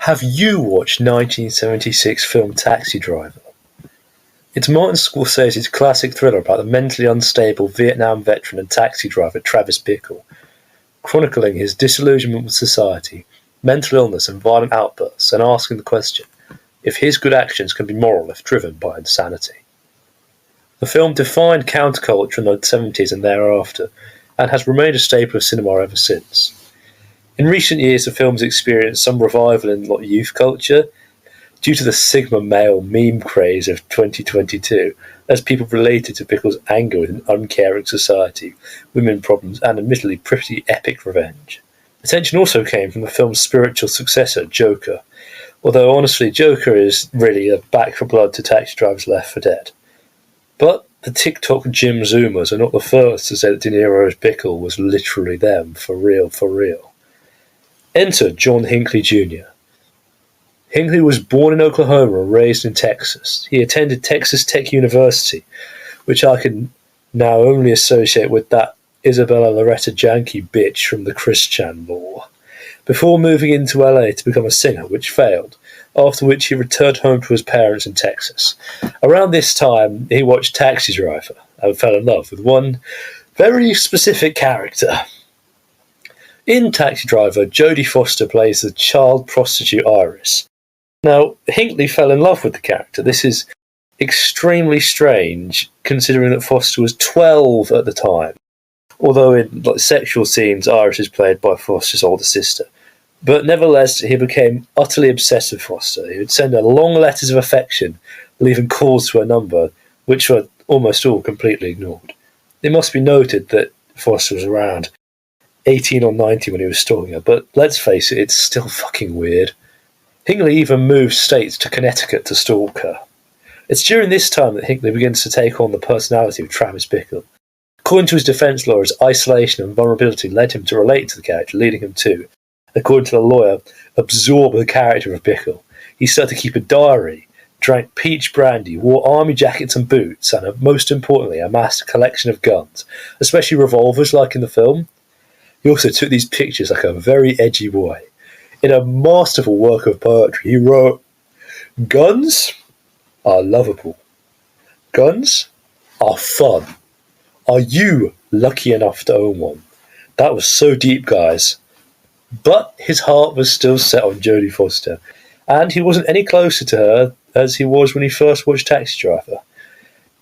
Have you watched 1976 film Taxi Driver? It's Martin Scorsese's classic thriller about the mentally unstable Vietnam veteran and taxi driver Travis Bickle, chronicling his disillusionment with society, mental illness and violent outbursts, and asking the question if his good actions can be moral if driven by insanity. The film defined counterculture in the 70s and thereafter, and has remained a staple of cinema ever since. In recent years, the film has experienced some revival in youth culture due to the Sigma male meme craze of 2022, as people related to Bickle's anger with an uncaring society, women problems, and admittedly pretty epic revenge. Attention also came from the film's spiritual successor, Joker, although honestly Joker is really a back for blood to Taxi Driver's Left 4 Dead. But the TikTok Jim Zoomers are not the first to say that De Niro's Bickle was literally them, for real, for real. Enter John Hinckley Jr. Hinckley was born in Oklahoma and raised in Texas. He attended Texas Tech University, which I can now only associate with that Isabella Loretta Janke bitch from the Chris Chan lore, before moving into LA to become a singer, which failed, after which he returned home to his parents in Texas. Around this time, he watched Taxi Driver and fell in love with one very specific character. In Taxi Driver, Jodie Foster plays the child prostitute Iris. Now, Hinckley fell in love with the character. This is extremely strange, considering that Foster was 12 at the time. Although in sexual scenes, Iris is played by Foster's older sister. But nevertheless, he became utterly obsessed with Foster. He would send her long letters of affection, leaving calls to her number, which were almost all completely ignored. It must be noted that Foster was around 18 or 19 when he was stalking her, but let's face it, it's still fucking weird. Hinckley even moved states to Connecticut to stalk her. It's during this time that Hinckley begins to take on the personality of Travis Bickle. According to his defense lawyers, isolation and vulnerability led him to relate to the character, leading him to, according to the lawyer, absorb the character of Bickle. He started to keep a diary, drank peach brandy, wore army jackets and boots, and most importantly, amassed a collection of guns, especially revolvers like in the film. He also took these pictures like a very edgy boy. In a masterful work of poetry, he wrote, "Guns are lovable. Guns are fun. Are you lucky enough to own one?" That was so deep, guys. But his heart was still set on Jodie Foster, and he wasn't any closer to her as he was when he first watched Taxi Driver.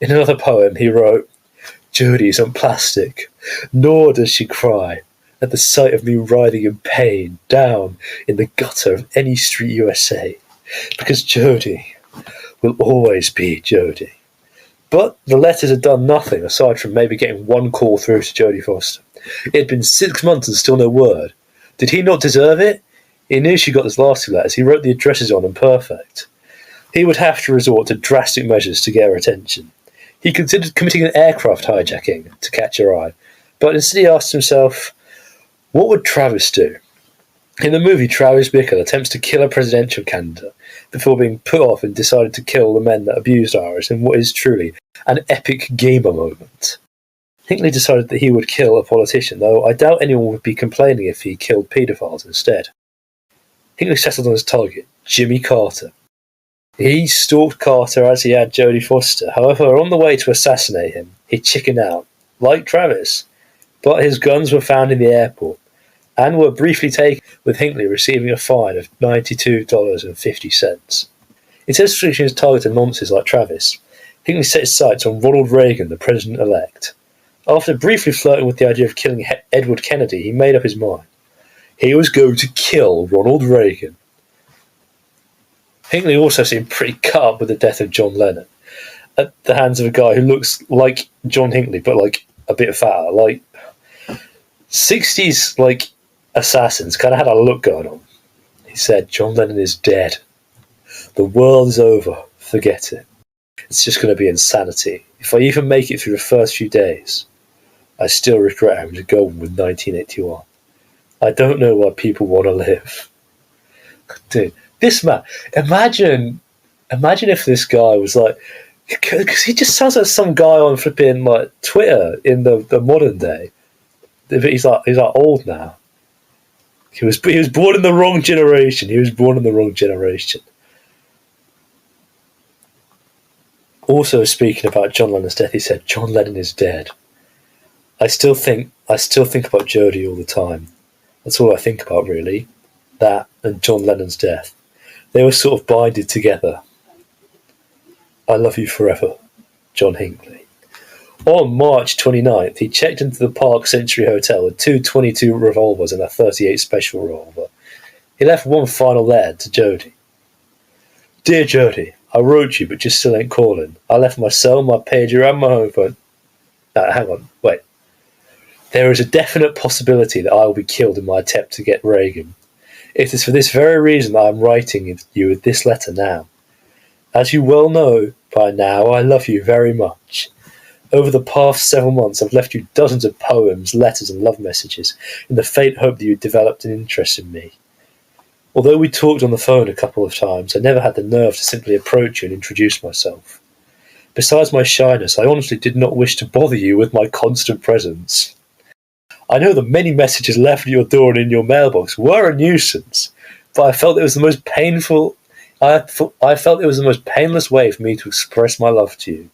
In another poem, he wrote, "Jodie isn't plastic, nor does she cry at the sight of me writhing in pain down in the gutter of any street USA, because Jodie will always be Jodie." But the letters had done nothing aside from maybe getting one call through to Jodie Foster. It had been 6 months and still no word. Did he not deserve it? He knew she got his last 2 letters. He wrote the addresses on them perfect. He would have to resort to drastic measures to get her attention. He considered committing an aircraft hijacking to catch her eye, but instead he asked himself, what would Travis do? In the movie, Travis Bickle attempts to kill a presidential candidate before being put off and decided to kill the men that abused Iris in what is truly an epic gamer moment. Hinckley decided that he would kill a politician, though I doubt anyone would be complaining if he killed paedophiles instead. Hinckley settled on his target, Jimmy Carter. He stalked Carter as he had Jodie Foster. However, on the way to assassinate him, he chickened out, like Travis. But his guns were found in the airport, and were briefly taken, with Hinckley receiving a fine of $92.50. Instead of switching his target to nonces like Travis, Hinckley set his sights on Ronald Reagan, the president-elect. After briefly flirting with the idea of killing Edward Kennedy, he made up his mind. He was going to kill Ronald Reagan. Hinckley also seemed pretty cut up with the death of John Lennon, at the hands of a guy who looks like John Hinckley, but a bit fatter. 60s, assassins kind of had a look going on. He said, "John Lennon is dead. The world is over. Forget it. It's just going to be insanity. If I even make it through the first few days, I still regret having to go on with 1981. I don't know why people want to live." Dude, this man, imagine if this guy was because he just sounds like some guy on flipping Twitter in the modern day. But he's old now. He was born in the wrong generation. He was born in the wrong generation. Also, speaking about John Lennon's death, he said, "John Lennon is dead. I still think about Jodie all the time. That's all I think about, really. That and John Lennon's death. They were sort of binded together. I love you forever, John Hinckley." On March 29th, he checked into the Park Century Hotel with two .22 revolvers and a .38 special revolver. He left one final letter to Jodie. "Dear Jodie, I wrote you, but just still ain't calling. I left my cell, my pager, and my home phone." Hang on, wait. "There is a definite possibility that I will be killed in my attempt to get Reagan. It is for this very reason that I am writing you with this letter now. As you well know by now, I love you very much. Over the past several months, I've left you dozens of poems, letters, and love messages in the faint hope that you had developed an interest in me. Although we talked on the phone a couple of times, I never had the nerve to simply approach you and introduce myself. Besides my shyness, I honestly did not wish to bother you with my constant presence. I know the many messages left at your door and in your mailbox were a nuisance, but I felt it was the most painful. I felt it was the most painless way for me to express my love to you.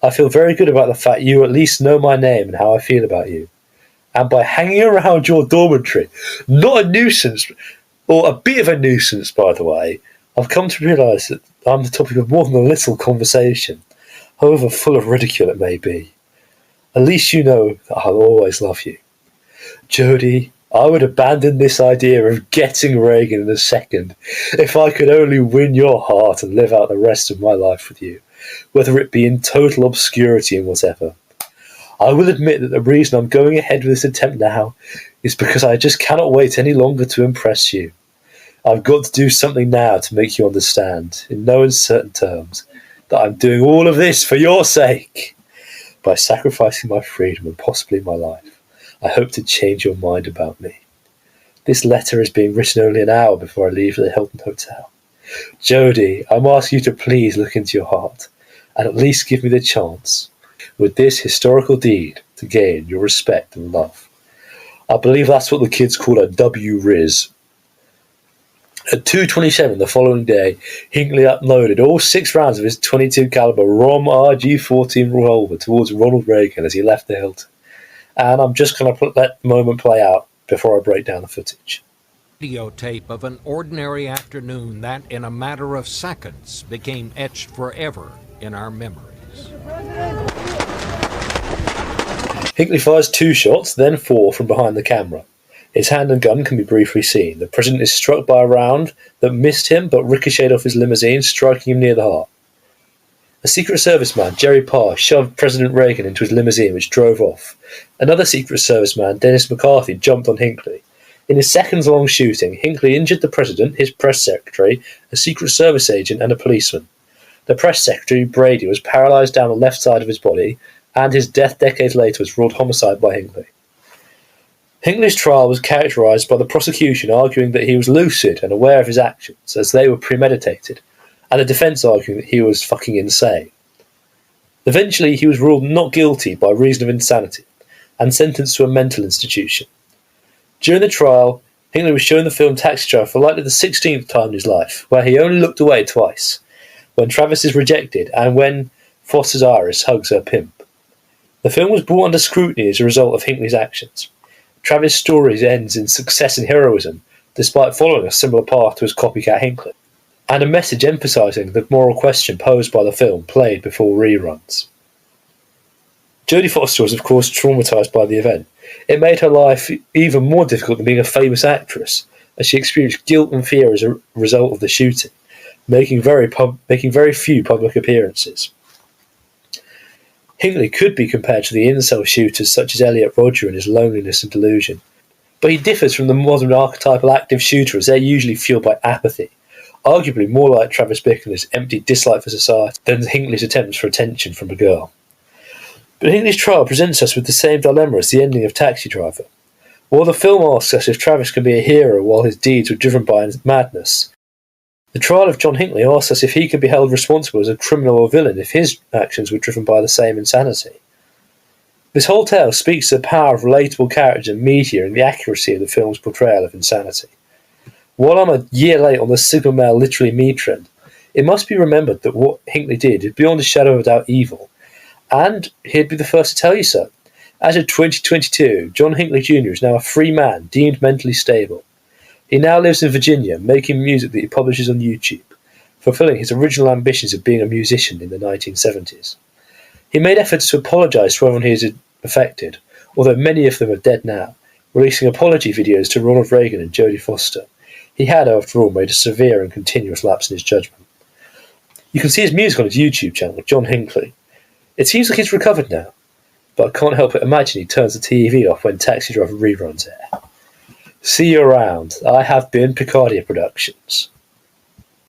I feel very good about the fact you at least know my name and how I feel about you. And by hanging around your dormitory, not a nuisance, or a bit of a nuisance, by the way, I've come to realise that I'm the topic of more than a little conversation, however full of ridicule it may be. At least you know that I'll always love you. Jodie, I would abandon this idea of getting Reagan in a second if I could only win your heart and live out the rest of my life with you, whether it be in total obscurity and whatever. I will admit that the reason I'm going ahead with this attempt now is because I just cannot wait any longer to impress you. I've got to do something now to make you understand, in no uncertain terms, that I'm doing all of this for your sake. By sacrificing my freedom and possibly my life, I hope to change your mind about me. This letter is being written only an hour before I leave the Hilton Hotel. Jodie, I'm asking you to please look into your heart and at least give me the chance, with this historical deed, to gain your respect and love. I believe that's what the kids call a W-Riz. At 2:27 the following day, Hinckley uploaded all 6 rounds of his .22 caliber ROM RG-14 revolver towards Ronald Reagan as he left the Hilton. And I'm just going to let the moment play out before I break down the footage. Videotape of an ordinary afternoon that, in a matter of seconds, became etched forever in our memories. Hinckley fires 2 shots, then 4 from behind the camera. His hand and gun can be briefly seen. The president is struck by a round that missed him but ricocheted off his limousine, striking him near the heart. A Secret Service man, Jerry Parr, shoved President Reagan into his limousine, which drove off. Another Secret Service man, Dennis McCarthy, jumped on Hinckley. In his seconds-long shooting, Hinckley injured the president, his press secretary, a Secret Service agent, and a policeman. The press secretary, Brady, was paralysed down the left side of his body, and his death decades later was ruled homicide by Hinckley. Hinckley's trial was characterised by the prosecution arguing that he was lucid and aware of his actions, as they were premeditated, and the defence arguing that he was fucking insane. Eventually, he was ruled not guilty by reason of insanity, and sentenced to a mental institution. During the trial, Hinckley was shown the film Taxi Driver for likely the 16th time in his life, where he only looked away twice, when Travis is rejected and when Foster's Iris hugs her pimp. The film was brought under scrutiny as a result of Hinckley's actions. Travis' story ends in success and heroism, despite following a similar path to his copycat Hinckley, and a message emphasising the moral question posed by the film played before reruns. Jodie Foster was of course traumatised by the event. It made her life even more difficult than being a famous actress, as she experienced guilt and fear as a result of the shooting, making very few public appearances. Hinckley could be compared to the incel shooters such as Elliot Rodger in his loneliness and delusion, but he differs from the modern archetypal active shooter as they're usually fueled by apathy, arguably more like Travis Bicker's empty dislike for society than Hinckley's attempts for attention from a girl. But Hinckley's trial presents us with the same dilemma as the ending of Taxi Driver. While the film asks us if Travis can be a hero while his deeds were driven by madness, the trial of John Hinckley asks us if he can be held responsible as a criminal or villain if his actions were driven by the same insanity. This whole tale speaks to the power of relatable characters and media and the accuracy of the film's portrayal of insanity. While I'm a year late on the Sigma male literally me trend, it must be remembered that what Hinckley did is beyond a shadow of a doubt evil, and he'd be the first to tell you so. As of 2022, John Hinckley Jr. is now a free man, deemed mentally stable. He now lives in Virginia, making music that he publishes on YouTube, fulfilling his original ambitions of being a musician in the 1970s. He made efforts to apologise to everyone he has affected, although many of them are dead now, releasing apology videos to Ronald Reagan and Jodie Foster. He had, after all, made a severe and continuous lapse in his judgment. You can see his music on his YouTube channel, John Hinckley. It seems like he's recovered now, but I can't help but imagine he turns the TV off when Taxi Driver reruns air. See you around. I have been Picardia Productions.